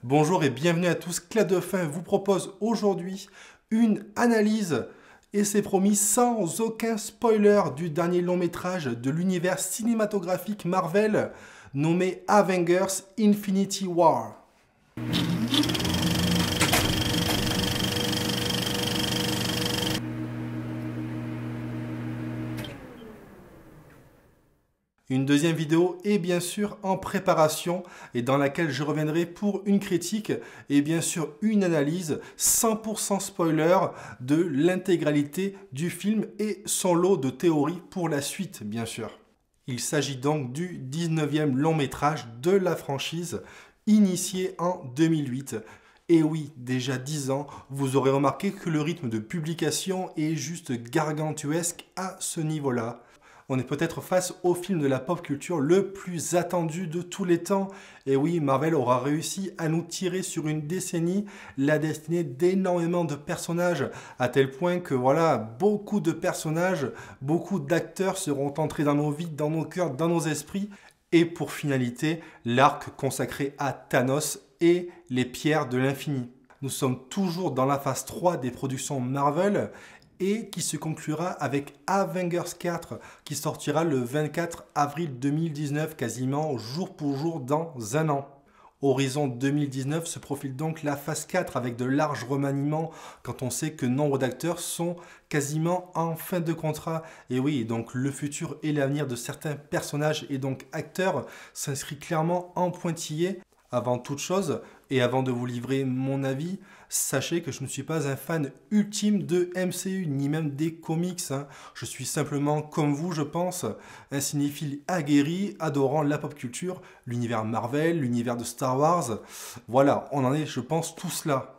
Bonjour et bienvenue à tous. Clap de fin vous propose aujourd'hui une analyse, et c'est promis sans aucun spoiler, du dernier long métrage de l'univers cinématographique Marvel nommé Avengers Infinity War. Une deuxième vidéo est bien sûr en préparation et dans laquelle je reviendrai pour une critique et bien sûr une analyse 100% spoiler de l'intégralité du film et son lot de théories pour la suite bien sûr. Il s'agit donc du 19e long métrage de la franchise initié en 2008. Et oui, déjà 10 ans, vous aurez remarqué que le rythme de publication est juste gargantuesque à ce niveau-là. On est peut-être face au film de la pop culture le plus attendu de tous les temps. Et oui, Marvel aura réussi à nous tirer sur une décennie la destinée d'énormément de personnages, à tel point que voilà, beaucoup de personnages, beaucoup d'acteurs seront entrés dans nos vies, dans nos cœurs, dans nos esprits. Et pour finalité, l'arc consacré à Thanos et les pierres de l'infini. Nous sommes toujours dans la phase 3 des productions Marvel et qui se conclura avec Avengers 4 qui sortira le 24 avril 2019, quasiment jour pour jour dans un an. Horizon 2019 se profile donc la phase 4 avec de larges remaniements quand on sait que nombre d'acteurs sont quasiment en fin de contrat. Et oui, donc le futur et l'avenir de certains personnages et donc acteurs s'inscrit clairement en pointillé. Avant toute chose, et avant de vous livrer mon avis, sachez que je ne suis pas un fan ultime de MCU, ni même des comics. Je suis simplement, comme vous, je pense, un cinéphile aguerri, adorant la pop culture, l'univers Marvel, l'univers de Star Wars. Voilà, on en est, je pense, tous là.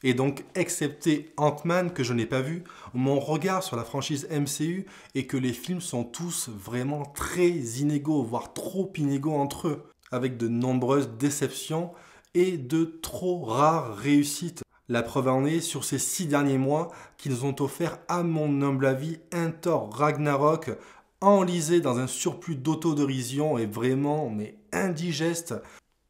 Et donc, excepté Ant-Man que je n'ai pas vu, mon regard sur la franchise MCU est que les films sont tous vraiment très inégaux, voire trop inégaux entre eux, avec de nombreuses déceptions et de trop rares réussites. La preuve en est sur ces 6 derniers mois qui nous ont offert, à mon humble avis, un Thor Ragnarok enlisé dans un surplus d'autodérision et vraiment mais indigeste.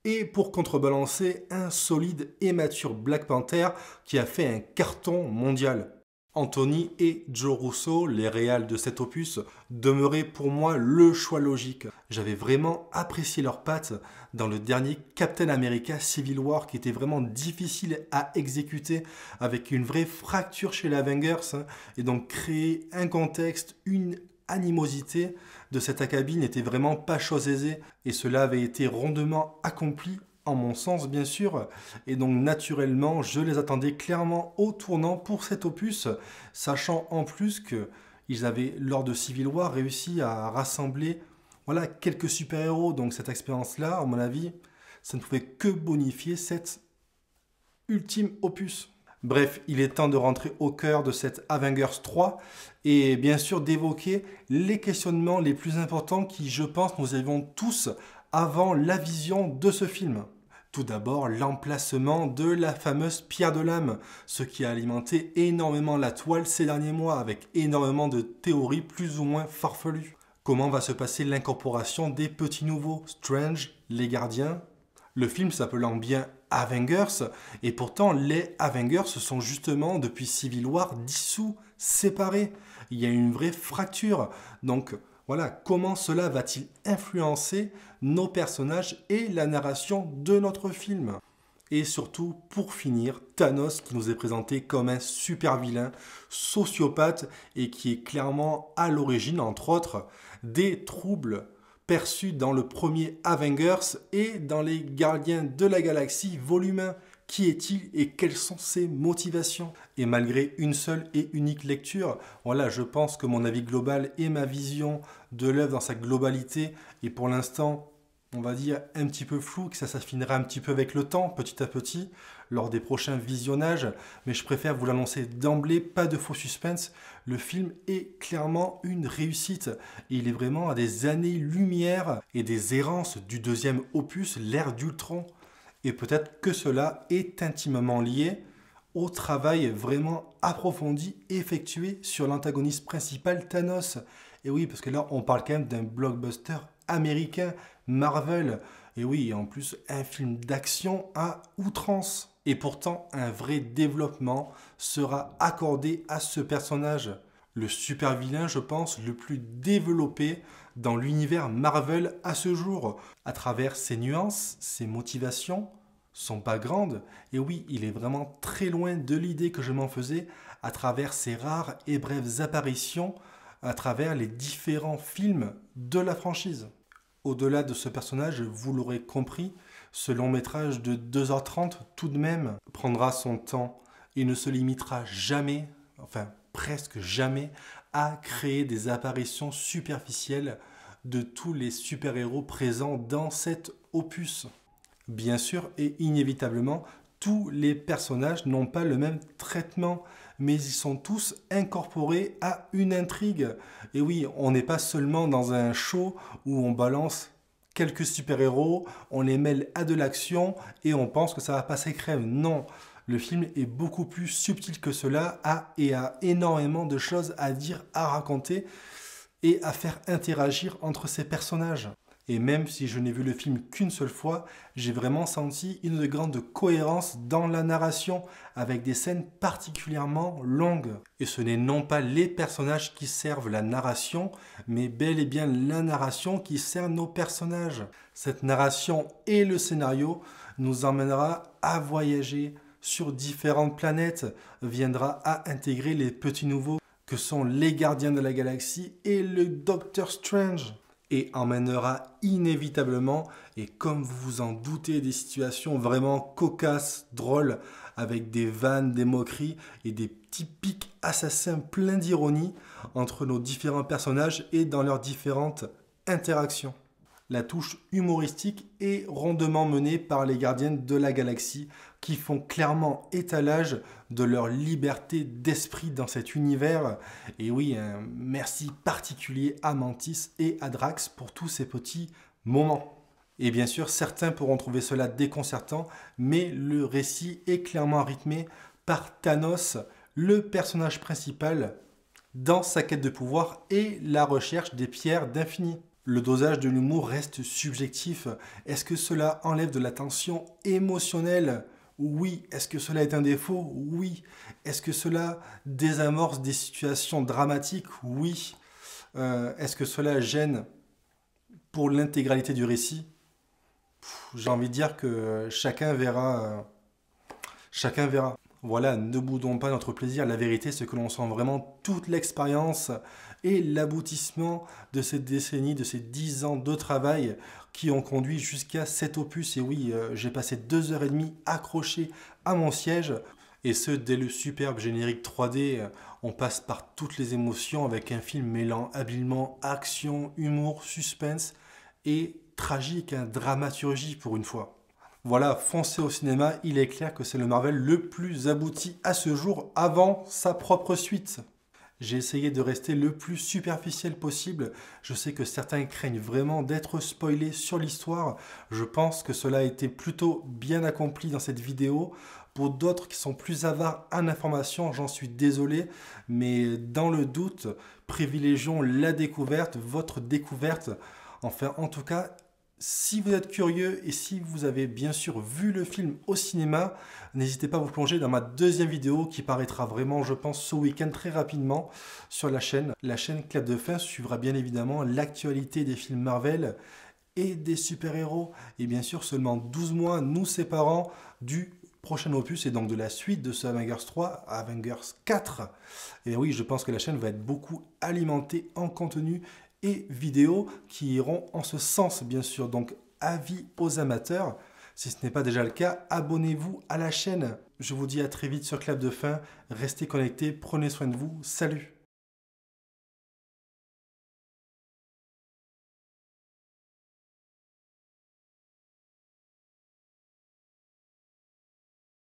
Et pour contrebalancer, un solide et mature Black Panther qui a fait un carton mondial. Anthony et Joe Russo, les réals de cet opus, demeuraient pour moi le choix logique. J'avais vraiment apprécié leurs pattes dans le dernier Captain America Civil War qui était vraiment difficile à exécuter avec une vraie fracture chez les Avengers et donc créer un contexte, une animosité de cette acabit n'était vraiment pas chose aisée et cela avait été rondement accompli en mon sens bien sûr, et donc naturellement je les attendais clairement au tournant pour cet opus, sachant en plus que ils avaient lors de Civil War réussi à rassembler voilà, quelques super-héros, donc cette expérience-là, à mon avis, ça ne pouvait que bonifier cet ultime opus. Bref, il est temps de rentrer au cœur de cette Avengers 3 et bien sûr d'évoquer les questionnements les plus importants qui, je pense, nous avions tous avant la vision de ce film. Tout d'abord, l'emplacement de la fameuse pierre de l'âme, ce qui a alimenté énormément la toile ces derniers mois avec énormément de théories plus ou moins farfelues. Comment va se passer l'incorporation des petits nouveaux, Strange, les gardiens? Le film s'appelant bien Avengers, et pourtant les Avengers sont justement depuis Civil War dissous, séparés. Il y a une vraie fracture. Donc voilà, comment cela va-t-il influencer nos personnages et la narration de notre film? Et surtout, pour finir, Thanos qui nous est présenté comme un super vilain, sociopathe et qui est clairement à l'origine, entre autres, des troubles perçus dans le premier Avengers et dans les Gardiens de la Galaxie volume 1. Qui est-il et quelles sont ses motivations? Et malgré une seule et unique lecture, voilà, je pense que mon avis global et ma vision de l'œuvre dans sa globalité est pour l'instant, on va dire, un petit peu flou, que ça s'affinera un petit peu avec le temps, petit à petit, lors des prochains visionnages, mais je préfère vous l'annoncer d'emblée, pas de faux suspense, le film est clairement une réussite, et il est vraiment à des années-lumière et des errances du deuxième opus, l'ère d'Ultron, et peut-être que cela est intimement lié au travail vraiment approfondi effectué sur l'antagoniste principal Thanos. Et oui, parce que là, on parle quand même d'un blockbuster américain, Marvel. Et oui, en plus, un film d'action à outrance. Et pourtant, un vrai développement sera accordé à ce personnage. Le super vilain, je pense, le plus développé dans l'univers Marvel à ce jour, à travers ses nuances, ses motivations, son background. Et oui, il est vraiment très loin de l'idée que je m'en faisais à travers ses rares et brèves apparitions, à travers les différents films de la franchise. Au-delà de ce personnage, vous l'aurez compris, ce long métrage de 2h30 tout de même prendra son temps et ne se limitera jamais, enfin presque jamais, à créer des apparitions superficielles de tous les super-héros présents dans cet opus. Bien sûr et inévitablement, tous les personnages n'ont pas le même traitement, mais ils sont tous incorporés à une intrigue. Et oui, on n'est pas seulement dans un show où on balance quelques super-héros, on les mêle à de l'action et on pense que ça va passer crème. Non, le film est beaucoup plus subtil que cela et a énormément de choses à dire, à raconter et à faire interagir entre ces personnages. Et même si je n'ai vu le film qu'une seule fois, j'ai vraiment senti une grande cohérence dans la narration, avec des scènes particulièrement longues. Et ce n'est non pas les personnages qui servent la narration, mais bel et bien la narration qui sert nos personnages. Cette narration et le scénario nous emmènera à voyager sur différentes planètes, viendra à intégrer les petits nouveaux que sont les Gardiens de la Galaxie et le Docteur Strange. Et emmènera inévitablement, et comme vous vous en doutez, des situations vraiment cocasses, drôles, avec des vannes, des moqueries et des petits pics assassins pleins d'ironie entre nos différents personnages et dans leurs différentes interactions. La touche humoristique est rondement menée par les Gardiens de la Galaxie qui font clairement étalage de leur liberté d'esprit dans cet univers. Et oui, un merci particulier à Mantis et à Drax pour tous ces petits moments. Et bien sûr, certains pourront trouver cela déconcertant, mais le récit est clairement rythmé par Thanos, le personnage principal, dans sa quête de pouvoir et la recherche des pierres d'infini. Le dosage de l'humour reste subjectif. Est-ce que cela enlève de la tension émotionnelle ? Oui. Est-ce que cela est un défaut ? Oui. Est-ce que cela désamorce des situations dramatiques ? Oui. Est-ce que cela gêne pour l'intégralité du récit ? J'ai envie de dire que chacun verra. Chacun verra. Voilà, ne boudons pas notre plaisir. La vérité, c'est que l'on sent vraiment toute l'expérience et l'aboutissement de cette décennie, de ces 10 ans de travail qui ont conduit jusqu'à cet opus. Et oui, j'ai passé 2h30 accroché à mon siège. Et ce, dès le superbe générique 3D, on passe par toutes les émotions avec un film mêlant habilement action, humour, suspense et tragique, dramaturgie pour une fois. Voilà, foncez au cinéma, il est clair que c'est le Marvel le plus abouti à ce jour avant sa propre suite. J'ai essayé de rester le plus superficiel possible. Je sais que certains craignent vraiment d'être spoilés sur l'histoire. Je pense que cela a été plutôt bien accompli dans cette vidéo. Pour d'autres qui sont plus avares en information, j'en suis désolé. Mais dans le doute, privilégions la découverte, votre découverte. Enfin, en tout cas, si vous êtes curieux et si vous avez bien sûr vu le film au cinéma, n'hésitez pas à vous plonger dans ma deuxième vidéo qui paraîtra vraiment, je pense, ce week-end très rapidement sur la chaîne. La chaîne Clap de Fin suivra bien évidemment l'actualité des films Marvel et des super-héros. Et bien sûr, seulement 12 mois nous séparant du prochain opus et donc de la suite de ce Avengers 3 à Avengers 4. Et oui, je pense que la chaîne va être beaucoup alimentée en contenu et vidéos qui iront en ce sens, bien sûr. Donc, avis aux amateurs, si ce n'est pas déjà le cas, abonnez-vous à la chaîne. Je vous dis à très vite sur Clap de Fin. Restez connectés, prenez soin de vous. Salut!